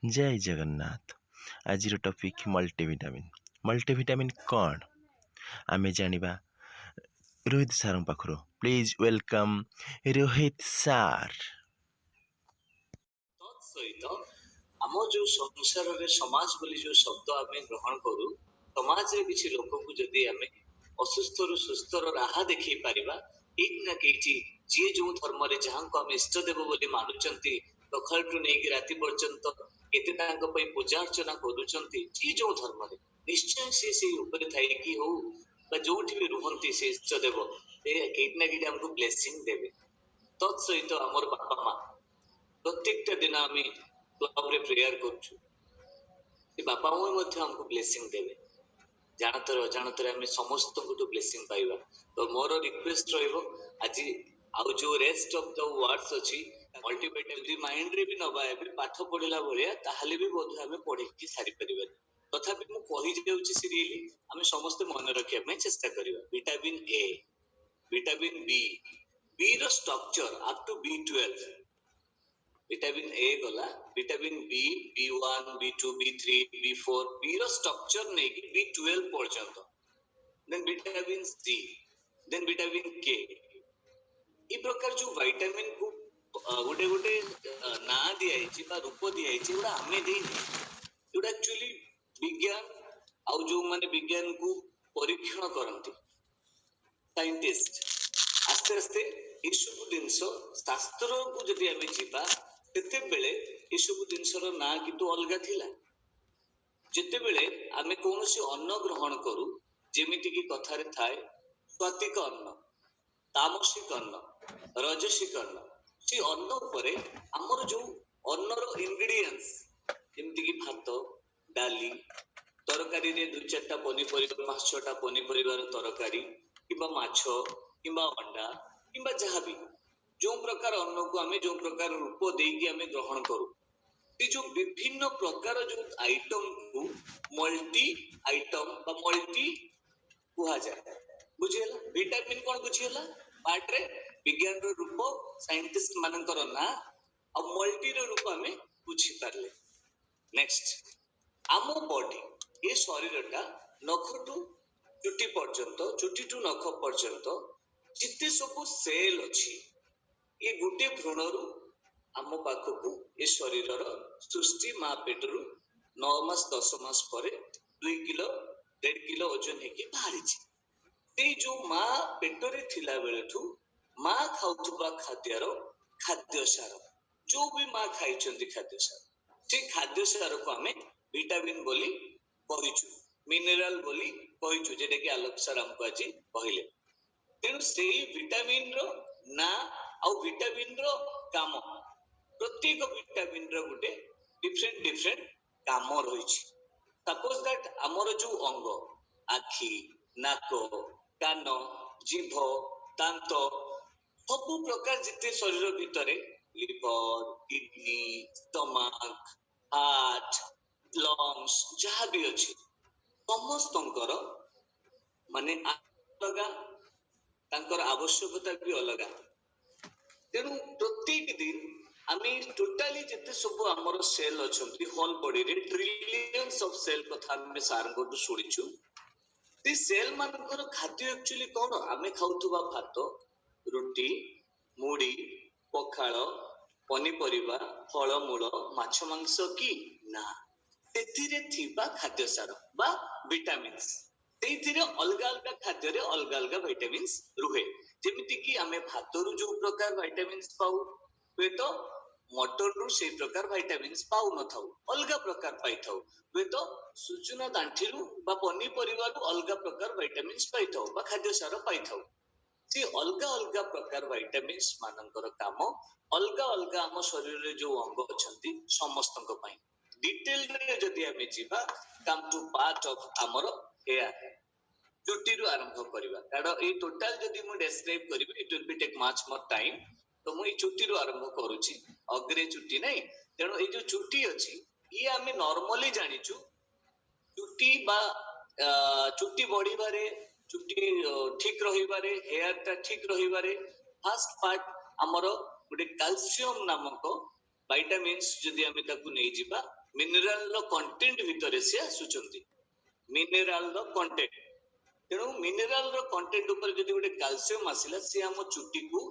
जय जगन्नाथ। आज topic multivitamin. Multivitamin कौन आमे जानिबा रोहित सार पाखरो। प्लीज वेलकम रोहित सार। सहित आम जो संसार रे समाज बोली जो शब्द आमे ग्रहण करू समाज रे किछि लोक को जदि आमे असुस्थ रु सुस्थ राहा देखै परिबा एक ना केछि जे जो धर्म रे जहां को हम इष्ट देव बोली मानुचंती सकाळटू नेकी राति पर्यंत केते तांक पई पूजा अर्चना करूचंती जे जो धर्म रे निश्चय से ऊपर थाई कि हो बा जोठी भी रुहंती से इष्ट देव ए केत ना केति हमको ब्लेसिंग देबे तत् सहित हमर बापा मां प्रत्येक दिन आम क्लब रे प्रेयर करूछु बापा मां मध्य हमको ब्लेसिंग देबे जानतर अजाणतर आम समस्त को ब्लेसिंग पाइबा तो मोर रिक्वेस्ट रहिबो आज आउ जो रेस्ट ऑफ द वर्ड्स अछि अल्टीमेटली माइंड रे भी नबा एबे पाठ पढिला भलिया ताहाले भी बोध हमें पढि कि सारी परिबा तथापि मु कहि जाउछि सिरियली आम समस्त मन रखिया में चेष्टा करिबा vitamin A vitamin B B रो structure up to B12 vitamin A गला vitamin B B1 B2 B3 B4 B रो स्ट्रक्चर नै कि B12 पर्यंत then vitamin C then vitamin K ई प्रकार जो विटामिन को गोटे गोटे ना दिया है बा रूप दिया है उड़ा हमें देई उड़ा एक्चुअली विज्ञान आउ जो माने विज्ञान को परीक्षण करंती साइंटिस्ट आस्ते आस्ते ये सब जिनस शास्त्र को जदि आमे जीवा तेते बेले ये सब जिनसर ना किंतु अलगा थिला जेते बेले आमे कोनोसी अन्न ग्रहण करू जेमिति की कथारे थाए स्वातिक अन्न तामसिक अन्न रजसिक अन्न से अन्न उपरे हमर जो अन्नर इंग्रेडिएंट्स जेमिति की भात डाली तरकारी रे दु चारटा पनीपरिबा पांच छटा पनीपरिबार तरकारी किबा माछो किबा अंडा किबा जहाबी जो प्रकार अन्न को आमे जो प्रकार रूप देकी आमे ग्रहण करू ये जो विभिन्न प्रकार जो आइटम को मल्टी आइटम बा मल्टी कुहा जाए बुझियला विटामिन कोन बुझियला पार्ट रे विज्ञान रो रूप साइंटिस्ट मानकर ना अब मल्टी रो रूप आमे बुझी पारले नेक्स्ट आम बॉडी ये शरीरटा नखटू चुटी पर्यंत चुटी टू नख पर्यंत जिते सब सेल अछि ये गुटे भ्रूणरू आम पाखकू ये शरीरर सृष्टि माँ पेटरू 9 मास 10 मास परे 2 किलो 1.5 किलो ओजन हेकी बाहरी जो माँ पेटरे थिला बेलठू माँ खाउथुबा खाद्यर खाद्य सार जो भी माँ खाइछंती खाद्य सार से खाद्य सार को आमे विटामिन बोली कहिछु मिनरल बोली कहिछु जेटा कि आलोक सर हमको आज कहले तेणु से विटामिन रो ना आउ विटामिन रो काम प्रत्येक विटामिन रो गुटे डिफरेंट डिफरेंट काम रहिछि सपोज दैट हमर जो अंग आखि नाक कान जीभ दांत सब प्रकार जिते शरीर भितरे liver kidney stomach heart lungs जहाँ भी अच्छी समस्तंकर माने अलगा तांकर आवश्यकता भी अलगा तेणु प्रत्येक दिन आमे टोटाली जिते सब हमर सेल अछंती होल बॉडी रे ट्रिलियंस ऑफ सेल कथा आमे सार को सुनिछु ती सेल मानकर खाद्य एक्चुअली कोन आमे खाउथुबा भात रोटी मुड़ी पखाळ पनीपरिबा फलमूल माछ मांस की ना तेथिरे थिबा खाद्य सार बा विटामिन्स तेथिरे अलगा अलगा खाद्य रे अलगा अलगा विटामिन्स रुहे जेमिति कि आमे भातरु जो प्रकार विटामिन्स पाउ वे तो मटर रु से प्रकार विटामिन्स पाउ न थाउ अलगा प्रकार पाइ थाउ वे तो सुचना दांठीरु बा पनीपरिबारु अलगा प्रकार विटामिन्स पाइ थाउ बा खाद्य सार पाइ थाउ से अलगा अलगा प्रकार विटामिन्स मानकर काम अलगा अलगा हम शरीर रे जो अंग अछंती समस्तक पई डिटेल रे जदि आमे जीवा कम टू पार्ट ऑफ हमर हेयर चुटी रु आरंभ करिबा कारण ए टोटल जदि मु डिस्क्राइब करिबि it will be take much more time तो मु ए चुटी रु आरंभ करूची अग्रे चुटी नै तेणु ए जो चुटी अछि ई आमे नॉर्मली जानिचु चुटी बा चुटी बढ़िबारे चुटी ठीक रहिबारे हेयर ता ठीक रहिबारे फर्स्ट पार्ट हमर गुटे कैल्शियम नामक vitamins जदि आमे ताकू नै जिबा मिनरल रो कंटेंट भितरे से आसुचंती मिनरल रो कंटेंट तेणु मिनरल रो कंटेंट ऊपर जदि गोटे कैल्शियम आसिला से हम चुटी को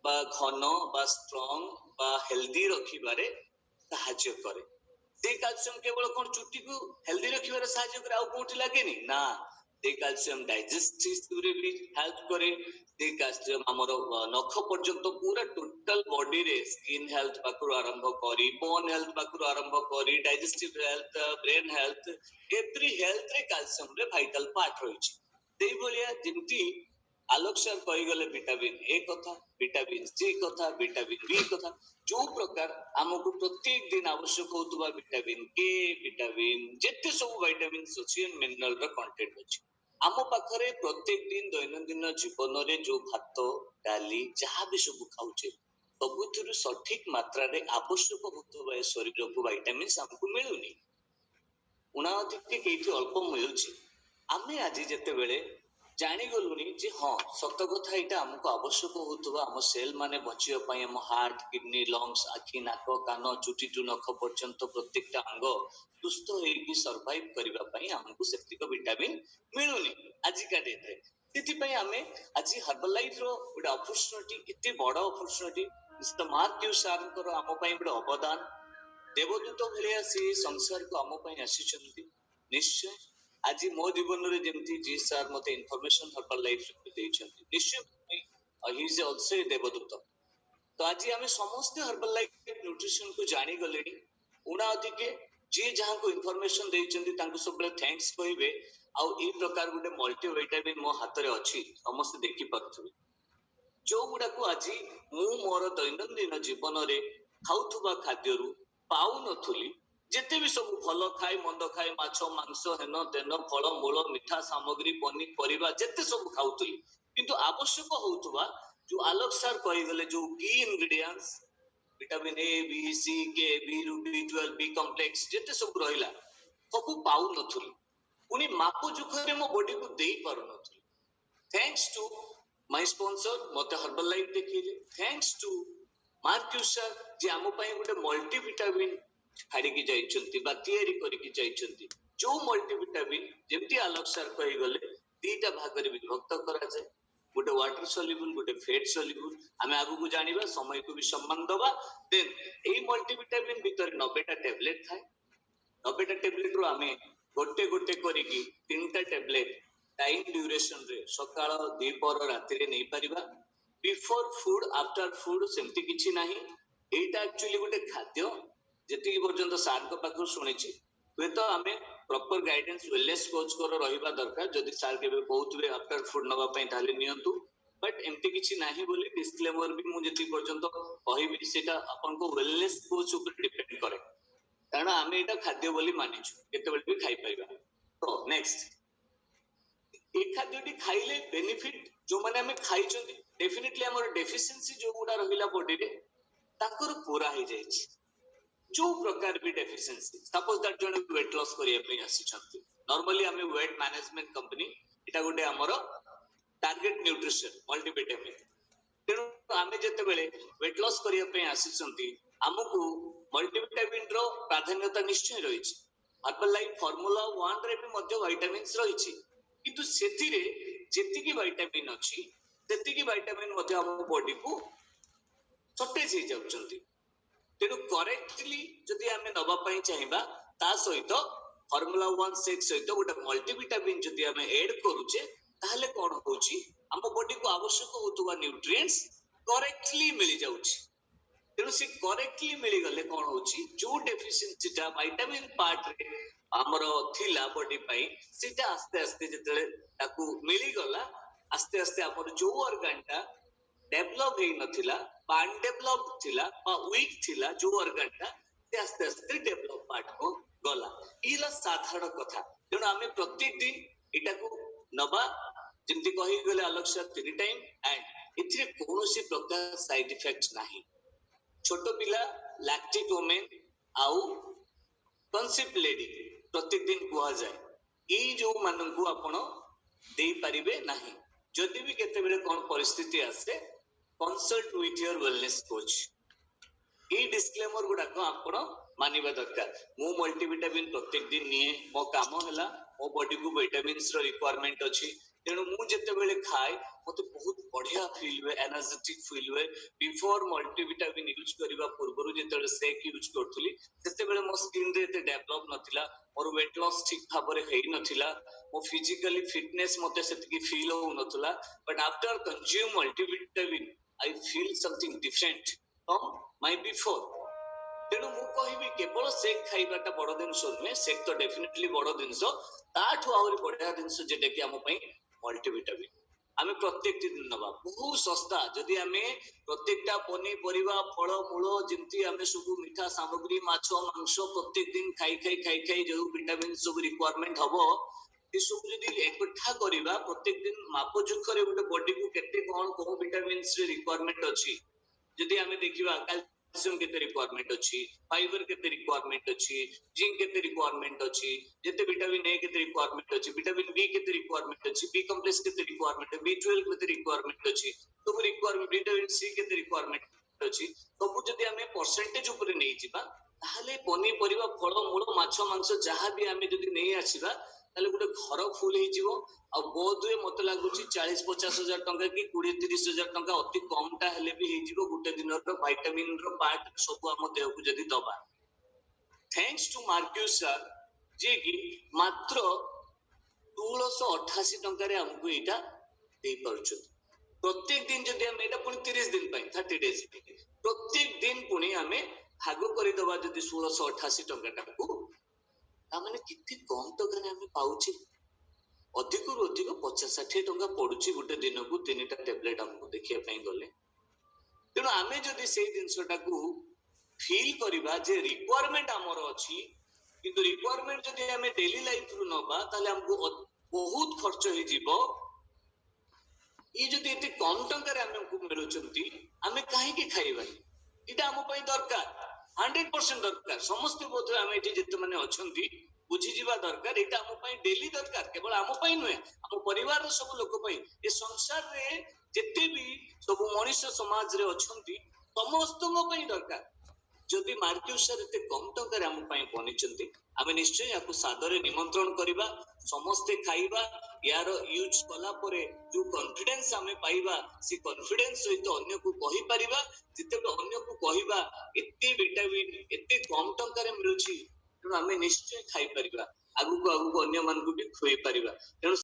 बा घन बा स्ट्रांग बा हेल्दी रखिबारे सहायता करे से कैल्शियम केवल कोन चुटी को हेल्दी रखिबारे सहायता करे आ कोठी लागेनी ना से कैल्शियम डाइजेस्टिव रे भी हेल्प करे से कैल्शियम हमरो नख पर्यंत पूरा टोटल बॉडी रे स्किन हेल्थ पाकुर आरंभ करी बोन हेल्थ पाकुर आरंभ करी digestive health brain health every health रे कैल्शियम रे वाइटल पार्ट रहिछि सेही भलिया जेमती आलोक सर कहि गले विटामिन ए कथा विटामिन सी कथा विटामिन बी कथा जो प्रकार हमको प्रत्येक दिन आवश्यक होतुबा विटामिन के विटामिन जेते सब विटामिन्स अछि एंड मिनरल रो कंटेंट अछि आम पाखरे प्रत्येक दिन दैनंदिन जीवन रे जो भात डाली जहाँ भी सब खाउछे सबुथिरु सठिक मात्रा रे आवश्यक होतुबा शरीर को विटामिन्स हमको मिलुनी उना अधिक केइथि अल्प मिलुछि आमे आज जेते बेले जानी गलुनी जे हाँ सत कथा एटा हमको आवश्यक होतुबा हम सेल माने बचिया पई हम हार्ट किडनी लंग्स आखि नाक कान चुटी टू नख पर्यंत प्रत्येकटा अंग सुस्थ होई सर्वाइव करबा पई हमको सेतिक विटामिन मिलुनी आज का डेट रे सेति पई हमें आज हर्बल लाइफ रो गोटे अपॉर्चुनिटी एते बड़ opportunity mister mark you sir को हम पई गोटे अवदान देवदूत भलिया से संसार को हम पई आसीचंती निश्चय आज मो जीवन रे जेमती जी सर मते इन्फॉर्मेशन हर्बल लाइफ रे देइछंती निश्चय ही इज आल्सो ए देवदूत तो आज हम समस्त हर्बल लाइफ न्यूट्रिशन को जानी गलेनी उना अधिके जे जहां को इन्फॉर्मेशन देइछंती तांको सबले थैंक्स कहिबे आ ए प्रकार गुटे मल्टी विटामिन मो हाथ रे अछि समस्त देखि परथुबे जो गुडा को आज मु मोर दैनंदिन जीवन रे खाउथुबा खाद्यरु पाउ नथुली जेते भी सब फल खाए मंद खाए माछ मांस हेन तेन फल मूल मिठा सामग्री पनीपरिबा जेते सब खाउतली किंतु आवश्यक होउतबा जो आलोक सर कहि गले जो की ingredients vitamin A B C K B B12 B complex जेते सब रहिला सब पाउ नथुली उनी मापो जुखरे मो बॉडी को देई पार नथुली थैंक्स टू माय स्पॉन्सर मते हर्बल लाइफ देखिले thanks to Mark you sir जे हम पई गुटे मल्टी विटामिन छाड़ी जाइछंती बा तयारी करिकी जाइछंती जो मल्टीविटामिन जेमती आलोक सर कहि गले दीटा भाग रे विभक्त करा जाय गोटे वाटर सॉल्युबल गोटे फैट सॉल्युबल हमें आगु को जानिबा समय को भी सम्मान दबा देन एई मल्टीविटामिन भीतर 90 टा टैबलेट थाए 90 टा टैबलेट रो हमें गोटे गोटे करिकी 3 टा टैबलेट टाइम ड्यूरेशन रे सकाळ दीपर राति रे नै परिबा बिफोर फूड आफ्टर फूड सेमती किछि नाही एटा एक्चुअली गोटे खाद्य जेति पर्यंत सार को पाखु सुनिछि वे तो हमें प्रॉपर गाइडेंस वेलनेस कोच को रहिबा दरकार जदि सार केबे कहउतबे आफ्टर फूड नबा पई ताले नियंतु बट एमती किछि नाही बोली डिस्क्लेमर भी मु जेति पर्यंत कहिबि सेटा आपन को वेलनेस कोच ऊपर डिपेंड करे कारण हमें एटा खाद्य बोली मानिछु केते बेले भी खाइ परिबा तो नेक्स्ट ए खाद्यटी खाइले बेनिफिट जो माने हमें खाइछंती डेफिनेटली हमर डेफिशिएंसी जो गुडा रहिला बॉडी रे ताकर पूरा हो जाइछि जो प्रकार भी डेफिशिएंसी सपोज दैट जने वेट लॉस करिया पे आसीछंती नॉर्मली हमें वेट मैनेजमेंट कंपनी एटा गोटे हमरो टारगेट न्यूट्रिशन मल्टीविटामिन तेनु हमें जते बेले वेट लॉस करिया पे आसीछंती हमकु मल्टीविटामिन रो प्राधान्यता निश्चय रहिछि हर्बल लाइफ फार्मूला 1 रे भी मध्य विटामिन्स रहिछि किंतु सेति रे जेति की विटामिन अछि सेति की विटामिन मध्य हम बॉडी को शॉर्टेज हो जाउछंती तेणु करेक्टली जदि आमे नबा पई चाहिबा ता सहित फार्मूला 1 6 सहित गोटे मल्टीविटामिन जदि आमे ऐड करूचे ताहले कोन होउची हम बॉडी को आवश्यक होतुवा न्यूट्रिएंट्स करेक्टली मिल जाउची तेणु से करेक्टली मिल गले कोन होउची जो डेफिशिएंसी ता विटामिन पार्ट रे हमर थिला बॉडी पई सेटा आस्ते आस्ते जतले ताकू मिली गला आस्ते आस्ते हमर जो ऑर्गन ता डेवलप हेई नथिला बा अनडेवलप थिला बा वीक थिला जो ऑर्गन ता से आस्ते आस्ते डेवलप पार्ट को गला इला साधारण कथा तेणु आमे प्रत्येक दिन एटा को नबा जेंति कहि गले आलोक सर 3 टाइम एंड इथिरे कोनोसी प्रकार साइड इफेक्ट नाही छोटो पिला लैक्टिक वुमेन आउ कन्सेप्ट लेडी प्रत्येक दिन कुआ जाए ई जो माननकु आपण देई परिबे नाही जदि भी केते बेले कोन परिस्थिति आसे consult with your wellness coach এই ডিসক্লেমর গুড়াক ଆପଣ ମାନିବା ଦରକାର। ମୁଁ ମଲ୍ଟିଭିଟାମିନ ପ୍ରତ୍ୟେକ ଦିନ ନିଏ, ମୋ କାମ ହେଲା ମୋ ବଡିକୁ ଭିଟାମିନ୍ସ ର ରିକ୍ୱାରମେଣ୍ଟ ଅଛି, ତେଣୁ ମୁଁ ଯେତେବେଳେ ଖାଏ ମତେ ବହୁତ ବଢିଆ ଫିଲ୍ ହୁଏ, ଏନର୍ଜେଟିକ ଫିଲ୍ ହୁଏ। ବିଫୋର ମଲ୍ଟିଭିଟାମିନ ୟୁଜ କରିବା ପୂର୍ବରୁ ଯେତେବେଳେ ସେକ୍ ୟୁଜ କରୁଥିଲି ସେତେବେଳେ ମୋ ସ୍କିନ୍ ରେ ଏତେ ଡେଭଲପ ନଥିଲା, ମୋର ୱେଟ ଲସ୍ ଠିକ ଭାବରେ ହେଇନଥିଲା, ମୋ ଫିଜିକାଲି ଫିଟନେସ ମତେ ସେତିକି ଫିଲ୍ ହଉନଥିଲା। But after consume multivitamin I feel something different from my before. ତେଣୁ ମୁଁ କହିବି କେବଳ ସେକ୍ ଖାଇବାଟା ବଡ ଜିନିଷ ନୁହେଁ, ସେକ୍ ତ ଡେଫିନେଟଲି ବଡ ଜିନିଷ, ତାଠୁ ଆହୁରି ବଢିଆ ଜିନିଷ ଯେଟା କି ଆମ ପାଇଁ ମଲ୍ଟିଭିଟାମିନ। ଆମେ ପ୍ରତ୍ୟେକ ଦିନ ନବା, ବହୁତ ଶସ୍ତା। ଯଦି ଆମେ ପ୍ରତ୍ୟେକଟା ପନିପରିବା ଫଳମୂଳ ଯେମିତି ଆମେ ସବୁ ମିଠା ସାମଗ୍ରୀ ମାଛ ମାଂସ ପ୍ରତ୍ୟେକ ଦିନ ଖାଇ ଯୋଉ ଭିଟାମିନ ସବୁ ରିକ୍ୱାରମେଣ୍ଟ ହବ ଏସବୁ ଯଦି ଏକଠା କରିବା ପ୍ରତ୍ୟେକ ଦିନ ମାପ ଯୁଖରେ ଗୋଟେ ବଡିକୁ କେତେ କଣ କୋଉ ଭିଟାମିନ୍ସ ରେ ରିକ୍ୱାରମେଣ୍ଟ ଅଛି ଯଦି ଆମେ ଦେଖିବା, କ୍ୟାଲସିୟମ କେତେ ରିକ୍ୱାରମେଣ୍ଟ ଅଛି, फाइबर केते रिक्वायरमेंट अछि, जिंक केते रिक्वायरमेंट अछि, जेते विटामिन ए केते रिक्वायरमेंट अछि, विटामिन बी केते रिक्वायरमेंट अछि, बी कॉम्प्लेक्स केते रिक्वायरमेंट, बी12 केते रिक्वायरमेंट अछि, सब रिक्वायरमेंट, विटामिन सी केते रिक्वायरमेंट अछि, सब जदि हमें परसेंटेज ऊपर नै जिबा ताहले पनी परिबा फल मूल माछ मांस जहां भी हमें जदि नै आसीबा ताहले गुटे घर फुल हे जिवो। आ बहुत हुए मत लागुची 40-50 हजार टंका कि 20-30 हजार टंका अति कमटा हेले भी हे जिवो गुटे दिन रो विटामिन रो पार्ट सब हम देह को जदि दबा। थैंक्स टू मार्क्यूस सर जे कि मात्र 1688 टंका रे हमको एटा दे परछु। प्रत्येक दिन जदि हम एटा पुनी 30 दिन पई 30 डेज प्रत्येक दिन पुनी हमें भाग करि दबा जदि 1688 टंका टाकू ता माने किति कम टंका रे हमें पाउची। अधिक रु अधिक 50-60 टंका पड़ुची गुटे दिन को 3टा टैबलेट हमको देखिया पई गले। तेणु आमे जदि से जिनसटाकू फील करिबा जे रिक्वायरमेंट हमर अछि, किंतु रिक्वायरमेंट जदि हमें डेली लाइफ रु नबा ताले हमको बहुत खर्च हे जिवो। ई जदि एते कम टंका रे हमको मिलुचंती हमें काहे के खाइबानी, इटा हम पई दरकार 100% दरकार। समस्त बोध हमें एठी जते माने अछंती बुझी जीवा दरकार, एटा हम पई डेली दरकार, केवल हम पई नुहे हम परिवार रो सब लोक पई, ए संसार रे जते भी सब मनुष्य समाज रे अछंती समस्त पई दरकार। जदि मार्क्यूस सर एते कम टंका रे हम पई बनिचंती आमे निश्चय याकू सादरे निमंत्रण करिबा, समस्ते खाइबा, यार यूज कला परे जो कॉन्फिडेंस हमें पाइबा से कॉन्फिडेंस सहित अन्य को कहि परिबा। जते अन्य को कहिबा एते विटामिन एते कम टंका रे मिलुची तेणु आमे निश्चय खाइ परिबा, आगु को अन्य मान को भी खुई परिबा। तेणु